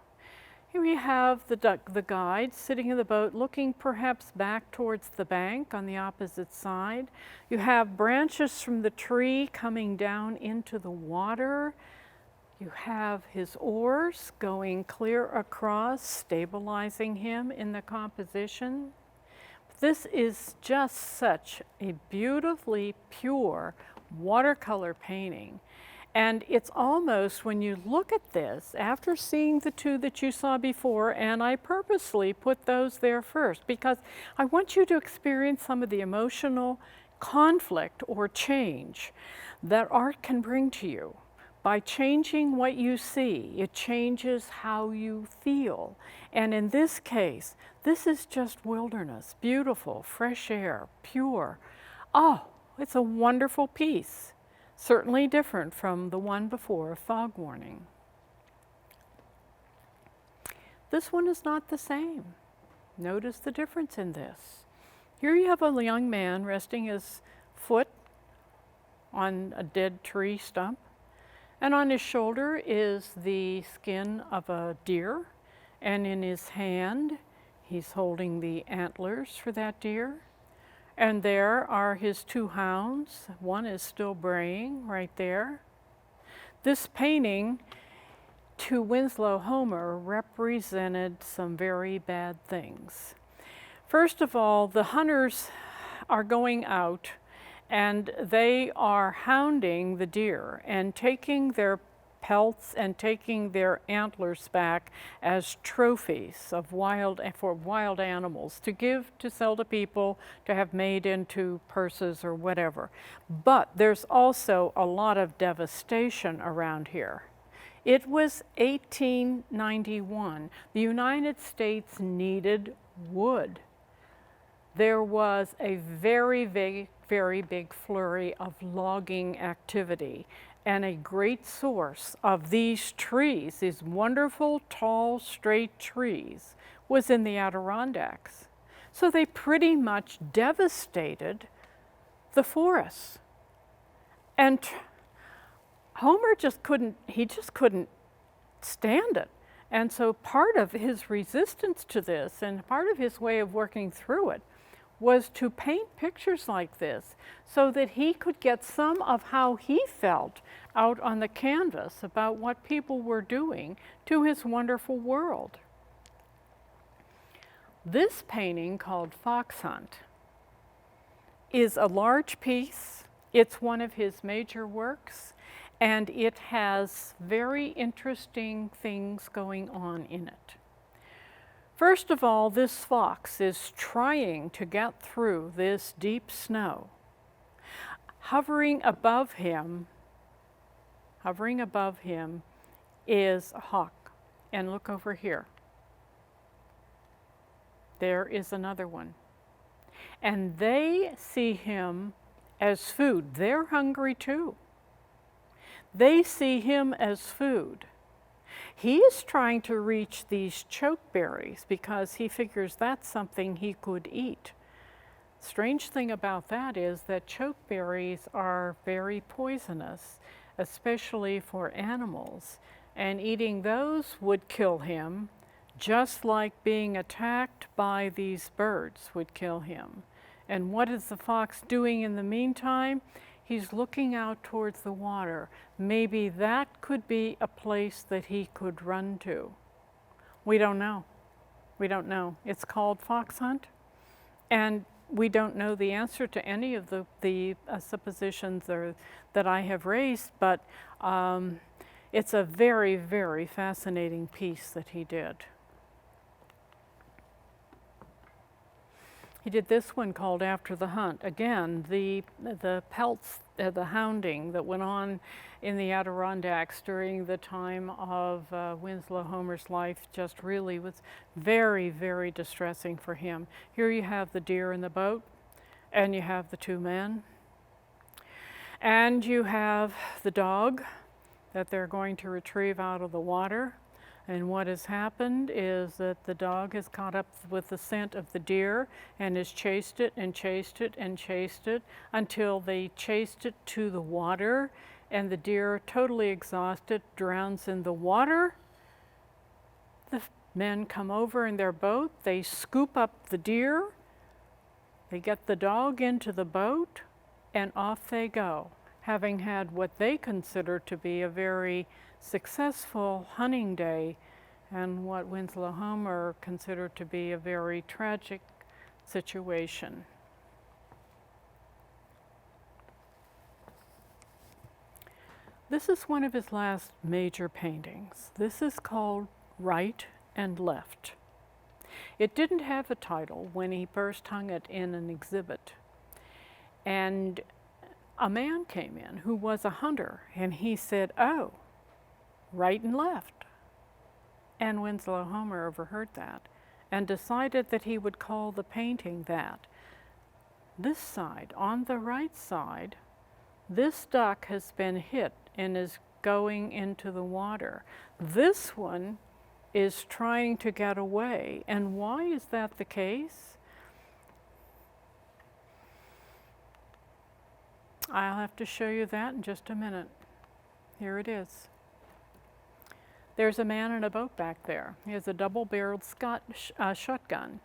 Here we have the guide sitting in the boat looking perhaps back towards the bank on the opposite side. You have branches from the tree coming down into the water. You have his oars going clear across, stabilizing him in the composition. This is just such a beautifully pure watercolor painting. And it's almost, when you look at this, after seeing the two that you saw before, and I purposely put those there first because I want you to experience some of the emotional conflict or change that art can bring to you. By changing what you see, it changes how you feel. And in this case, this is just wilderness, beautiful, fresh air, pure. Oh, it's a wonderful piece. Certainly different from the one before, Fog Warning. This one is not the same. Notice the difference in this. Here you have a young man resting his foot on a dead tree stump. And on his shoulder is the skin of a deer, and in his hand He's holding the antlers for that deer. And there are his two hounds. One is still braying right there. This painting to Winslow Homer represented some very bad things. First of all, the hunters are going out and they are hounding the deer and taking their pelts and taking their antlers back as trophies of for wild animals to give to sell to people, to have made into purses or whatever. But there's also a lot of devastation around here. It was 1891. The United States needed wood. There was a very big flurry of logging activity, and a great source of these trees, these wonderful, tall, straight trees, was in the Adirondacks. So they pretty much devastated the forests. And Homer just couldn't stand it. And so part of his resistance to this and part of his way of working through it was to paint pictures like this so that he could get some of how he felt out on the canvas about what people were doing to his wonderful world. This painting, called Fox Hunt, is a large piece. It's one of his major works, and it has very interesting things going on in it. First of all, this fox is trying to get through this deep snow. Hovering above him is a hawk. And look over here. There is another one. And they see him as food. They're hungry too. They see him as food. He is trying to reach these chokeberries because he figures that's something he could eat. Strange thing about that is that chokeberries are very poisonous, especially for animals, and eating those would kill him, just like being attacked by these birds would kill him. And what is the fox doing in the meantime? He's looking out towards the water. Maybe that could be a place that he could run to. We don't know. We don't know. It's called Fox Hunt, and we don't know the answer to any of the suppositions that I have raised, but it's a very fascinating piece that he did. He did this one called After the Hunt. Again, the pelts, the hounding that went on in the Adirondacks during the time of Winslow Homer's life just really was very distressing for him. Here you have the deer in the boat, and you have the two men, and you have the dog that they're going to retrieve out of the water. And what has happened is that the dog has caught up with the scent of the deer and has chased it and chased it and chased it until they chased it to the water, and the deer, totally exhausted, drowns in the water. The men come over in their boat, they scoop up the deer, they get the dog into the boat, and off they go, having had what they consider to be a very successful hunting day, and what Winslow Homer considered to be a very tragic situation. This is one of his last major paintings. This is called Right and Left. It didn't have a title when he first hung it in an exhibit. And a man came in who was a hunter, and he said, "Oh, right and left." And Winslow Homer overheard that and decided that he would call the painting that. This side, on the right side, this duck has been hit and is going into the water. This one is trying to get away. And why is that the case? I'll have to show you that in just a minute. Here it is. There's a man in a boat back there. He has a double-barreled shotgun,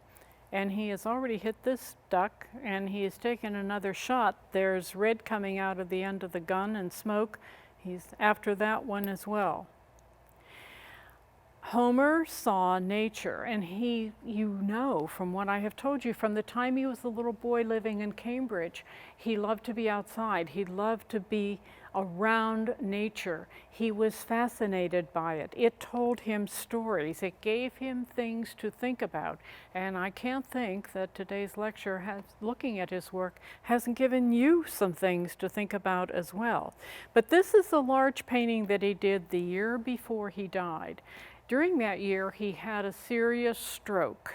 and he has already hit this duck, and he has taken another shot. There's red coming out of the end of the gun and smoke. He's after that one as well. Homer saw nature, and he, you know from what I have told you, from the time he was a little boy living in Cambridge, he loved to be outside. He loved to be around nature. He was fascinated by it. It told him stories. It gave him things to think about. And I can't think that today's lecture, looking at his work, hasn't given you some things to think about as well. But this is a large painting that he did the year before he died. During that year, he had a serious stroke.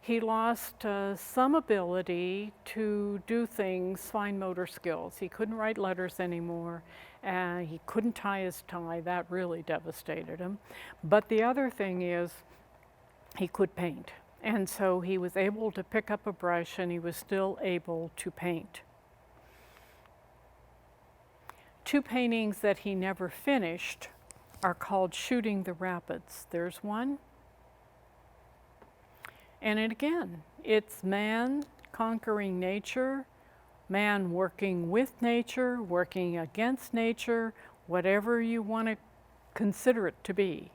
He lost some ability to do things, fine motor skills. He couldn't write letters anymore, and he couldn't tie his tie. That really devastated him. But the other thing is, he could paint. And so he was able to pick up a brush, and he was still able to paint. Two paintings that he never finished are called Shooting the Rapids. There's one. And again, it's man conquering nature, man working with nature, working against nature, whatever you want to consider it to be.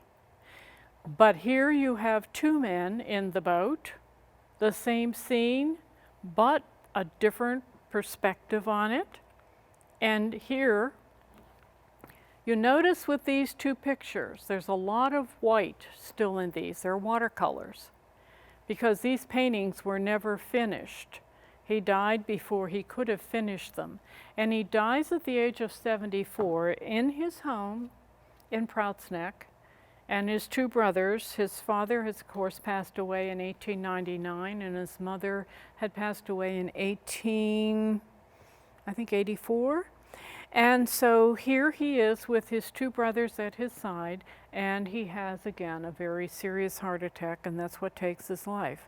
But here you have two men in the boat, the same scene, but a different perspective on it. And here, you notice with these two pictures, there's a lot of white still in these. They're watercolors, because these paintings were never finished. He died before he could have finished them. And he dies at the age of 74 in his home in Prouts Neck. And his two brothers, his father has of course passed away in 1899, and his mother had passed away in 84. And so here he is with his two brothers at his side, and he has again a very serious heart attack, and that's what takes his life.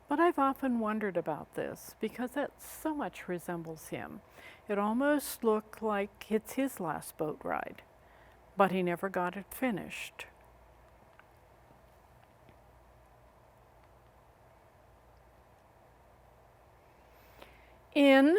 But I've often wondered about this because it so much resembles him. It almost looked like it's his last boat ride, but he never got it finished. In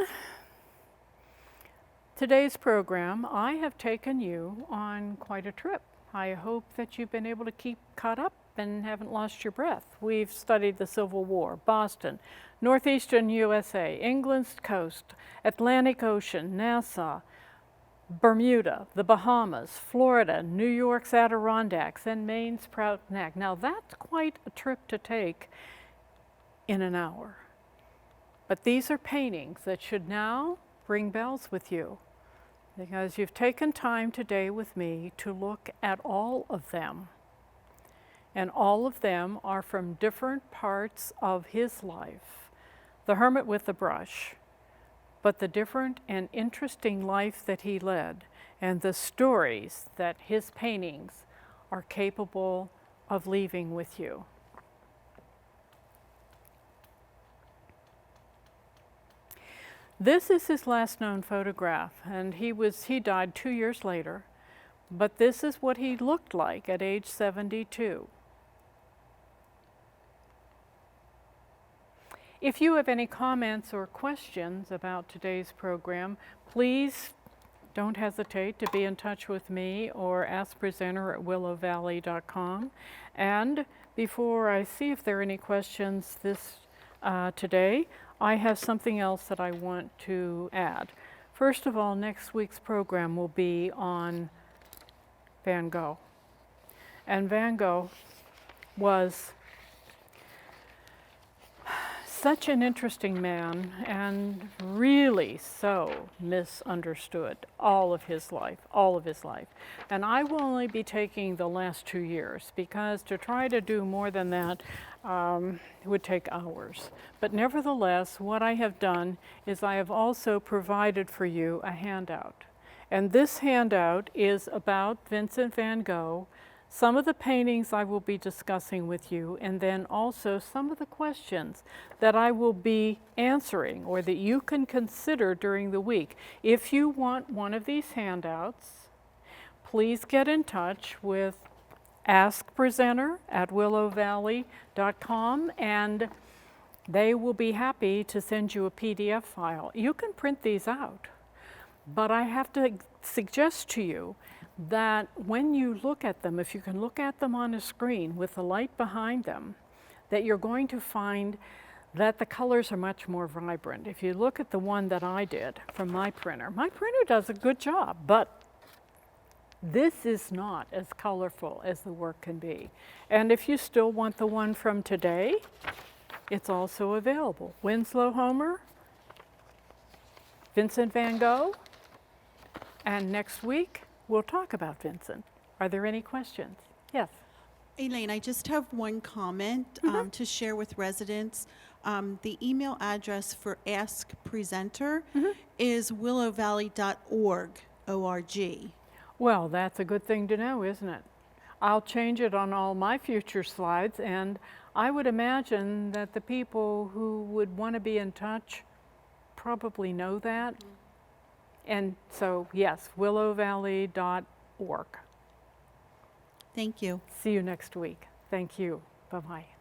today's program, I have taken you on quite a trip. I hope that you've been able to keep caught up and haven't lost your breath. We've studied the Civil War, Boston, northeastern USA, England's coast, Atlantic Ocean, Nassau, Bermuda, the Bahamas, Florida, New York's Adirondacks, and Maine's Prouts Neck. Now that's quite a trip to take in an hour. But these are paintings that should now ring bells with you, because you've taken time today with me to look at all of them. And all of them are from different parts of his life. The Hermit with the Brush, but the different and interesting life that he led, and the stories that his paintings are capable of leaving with you. This is his last known photograph, and he died 2 years later, but this is what he looked like at age 72. If you have any comments or questions about today's program, please don't hesitate to be in touch with me or askpresenter@willowvalley.com. And before I see if there are any questions today, I have something else that I want to add. First of all, next week's program will be on Van Gogh. And Van Gogh was such an interesting man and really so misunderstood all of his life. And I will only be taking the last 2 years, because to try to do more than that would take hours. But nevertheless, what I have done is I have also provided for you a handout. And this handout is about Vincent van Gogh, some of the paintings I will be discussing with you, and then also some of the questions that I will be answering or that you can consider during the week. If you want one of these handouts, please get in touch with askpresenter@willowvalley.com, and they will be happy to send you a PDF file. You can print these out, but I have to suggest to you that when you look at them, if you can look at them on a screen with the light behind them, that you're going to find that the colors are much more vibrant. If you look at the one that I did from my printer does a good job, but this is not as colorful as the work can be. And if you still want the one from today, it's also available. Winslow Homer, Vincent van Gogh, and next week we'll talk about Vincent. Are there any questions? Yes. Elaine, I just have one comment to share with residents. The email address for Ask Presenter is willowvalley.org, O-R-G. Well, that's a good thing to know, isn't it? I'll change it on all my future slides, and I would imagine that the people who would want to be in touch probably know that. And so, yes, willowvalley.org. Thank you. See you next week. Thank you. Bye-bye.